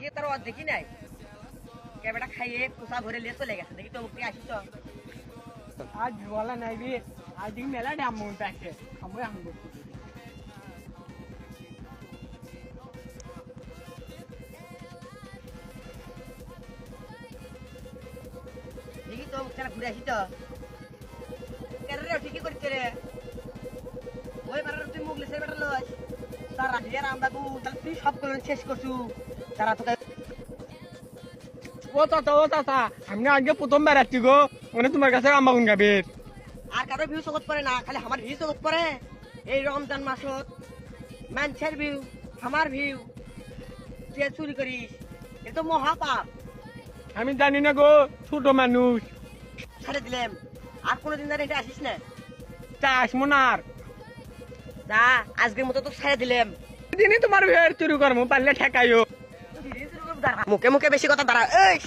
দেখি তার দেখি নাই ক্যাবেটা খাইয়ে পোষা ভরে লিয়ে চলে গেছে দেখি তো মুক্তি আসিস আজ বলা নাই রে আজ মেলা দাম মন আছে আমরা আনবো দেখি তো মুক্তি ঘুরে আসিস কেন রে ঠিকই করছে রে ওই বারার তুই মুগলি সে বেটা লস তার রাখিয়ে রামবাবু তাহলে তুই সব করে শেষ করছু তারা তোকে ও চাচা আমি আগে প্রথম বেড়াচ্ছি গো মানে তোমার কাছে আমাগুন গাবে আর কারো ভিউ জগৎ পড়ে না খালি আমার ভিউ জগৎ পড়ে এই রমজান মাসত মানুষের ভিউ আমার ভিউ তুই চুরি করিস এটা তো মহাপাপ আমি জানি না গো ছোট মানুষ ছেড়ে দিলাম আর কোনোদিন ধরে এটা আসিস না তা আসবো না আর যা আজকের মতো তো ছেড়ে দিলাম দিনই তোমার ভের চুরি করবো পারলে ঠেকাইও মুখে মুখে বেশি কথা দাঁড়া এই